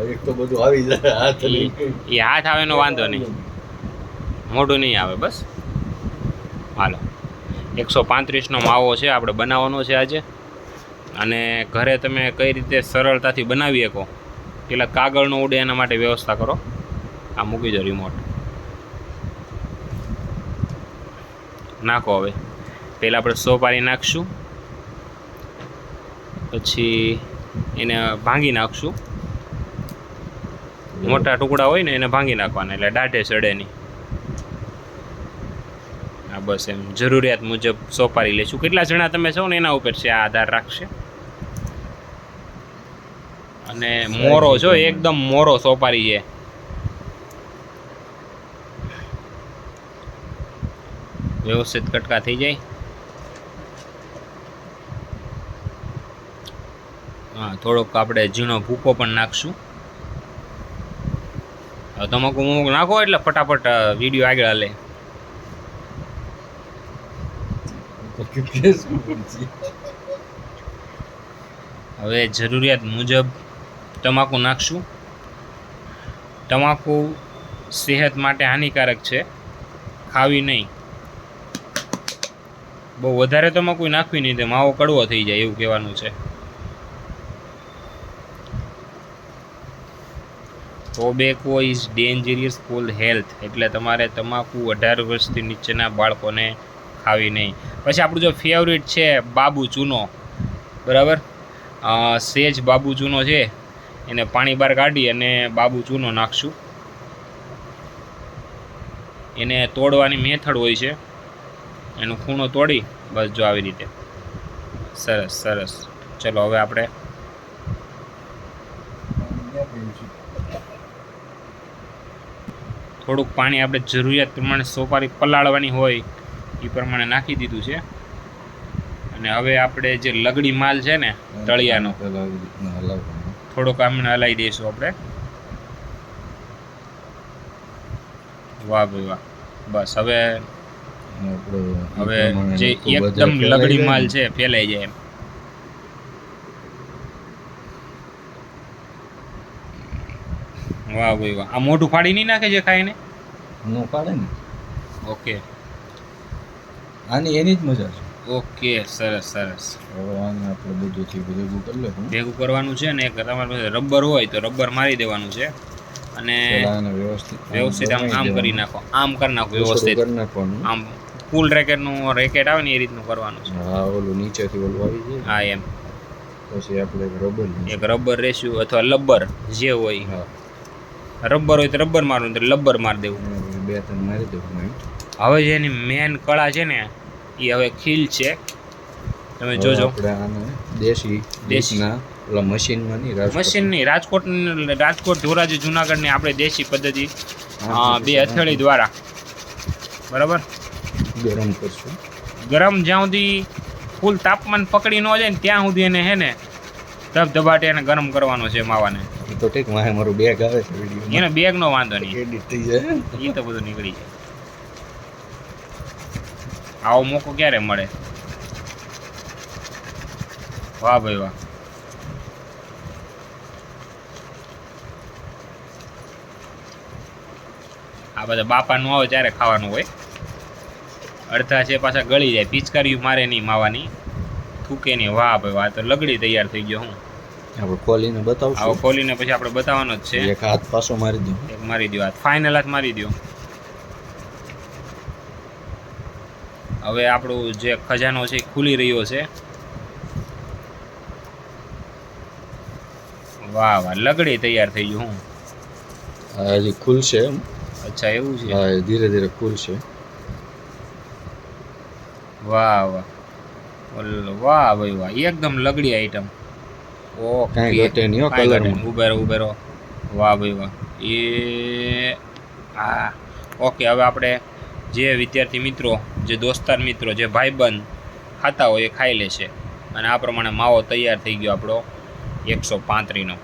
એક તો બધું આવી જાય હાથ એ હાથ આવે એનો વાંધો નહીં, મોઢું નહીં આવે બસ. હાલો 135નો માવો છે આપણે બનાવવાનો છે આજે. અને ઘરે તમે કઈ રીતે સરળતાથી બનાવી શકો, પેલા કાગળનો ઉડે એના માટે વ્યવસ્થા કરો. આ મૂકી દો રિમોટ, નાખો. હવે પહેલાં આપણે સોપારી નાખશું, પછી એને ભાંગી નાખશું. મોટા ટુકડા હોય ને એને ભાંગી નાખવાના એટલે દાઢે ચડે નહીં. હા બસ એમ જરૂરિયાત મુજબ સોપારી લેશું. કેટલા જણા તમે છો ને એના ઉપર છે આ આધાર રાખશે. અને મોરો જો એકદમ મોરો સોપારી છે. વ્યવસ્થિત કટકા થઈ જાય. હા થોડોક આપણે ઝીણો ભૂકો પણ નાખશું. તમાકુ નાખો એટલે ફટાફટ વિડીયો આગળ હાલે. હવે જરૂરિયાત મુજબ તમાકુ નાખશું. તમાકુ સેહત માટે હાનિકારક છે, ખાવી નહીં. બહુ વધારે તમાકુ નાખવી નહીં તો માવો કડવો થઈ જાય એવું કહેવાનું છે. ટોબેકો ઇઝ ડેન્જરિયસ ફોર હેલ્થ, એટલે તમારે તમાકુ 18 વર્ષથી નીચેના બાળકોને ખાવી નહીં. પછી આપણું જો ફેવરિટ છે બાબુ ચૂનો, બરાબર. સેજ બાબુ ચૂનો છે, એને પાણી બહાર કાઢી અને બાબુ ચૂનો નાખશું. એને તોડવાની મેથડ હોય છે, એનો ખૂણો તોડી બસ જો આવી રીતે. સરસ સરસ. ચલો હવે આપણે થોડુંક પાણી આપણે જરૂરિયાત પ્રમાણે સોપારી પલાળવાની હોય એ પ્રમાણે નાખી દીધું છે. અને હવે આપણે જે લગડી માલ છે ને તળિયાનો, થોડોક આમને હલાવી દઈશું આપણે. વાહ ભાઈ વાહ. બસ હવે જે એકદમ લગડી માલ છે ફેલાઈ જાય એમ. વાહ ભાઈ વાહ. આ મોઢું ફાડી નહીં નાખે જે ખાઈને? નો ફાડે ને. ઓકે, આની એની જ મજા છે. ઓકે સરસ સરસ. હવે આને આપણે બધુંથી ભેગું કરી લેવું. ભેગું કરવાનું છે ને. તમારી પાસે રબર હોય તો રબર મારી દેવાનું છે. અને વ્યવસ્થિત આમ કરી નાખો, આમ કરી નાખો વ્યવસ્થિત. આમ ફૂલ રેકેટનું રેકેટ આવે ને એ રીતનું કરવાનું છે. હા ઓલું નીચેથી ઓલું આવી જાય. હા એમ. પછી આપણે એક રબર રેસ્યુ અથવા લબ્બર જે હોય. હા રબર હોય તો રબર મારવું, તો લબ્બર મારી દેવું. 2-3 મારી દેવું. હવે જેની મેન કળા છે ને એ હવે ખીલ છે. તમે જોજો આપણે આને દેશીના ઓલા મશીનમાં નહીં, રાજકોટ ધોરાજી જુનાગઢની આપણે દેશી પદ્ધતિ 2 હથેળી દ્વારા બરાબર ગરમ કરશું. ગરમ જ્યાં સુધી ફૂલ તાપમાન પકડી ન જાય ને ત્યાં સુધી એને હે ને ધબધબાટે એને ગરમ કરવાનો છે માવાને. તો ઠીક, મારે મારું બેગ આવે છે વિડીયો, એને બેગનો વાંધો નહીં, એડિટ થઈ જાય એ તો બધું નીકળી જાય. આવો મોકો ક્યારે મળે? વાહ ભાઈ વાહ. આ બધા બાપા નું આવે ત્યારે ખાવાનું હોય. અડધા છે પાછા ગળી જાય, પિચકારી મારે નહીં માવાની, થૂકે નહીં. વાહ ભાઈ વાહ, તો લગડી તૈયાર થઈ ગયો. હું આપણે ખોલીને બતાવશું. આવો ખોલીને પછી આપણે બતાવવાનો જ છે. એક હાથ પાછો મારી દો, એક મારી દો હાથ, ફાઇનલ હાથ મારી દો. હવે આપણું જે ખજાનો છે એ ખુલી રહ્યો છે. વાહ વાહ, લગડી તૈયાર થઈ ગયું. હું હજી ખુલશે. અચ્છા એવું છે? હા ધીરે ધીરે ખુલશે. વાહ વાહ વાહ ભાઈ વાહ, એકદમ લગડી આઈટમ. ઓકે, ઉભેરો. વાહ ભાઈ વાહ. એ હા ઓકે. હવે આપણે જે વિદ્યાર્થી મિત્રો, જે દોસ્તાર મિત્રો, જે ભાઈબંધ ખાતા હોય એ ખાઈ લેશે. અને આ પ્રમાણે માવો તૈયાર થઈ ગયો આપણો 135નો.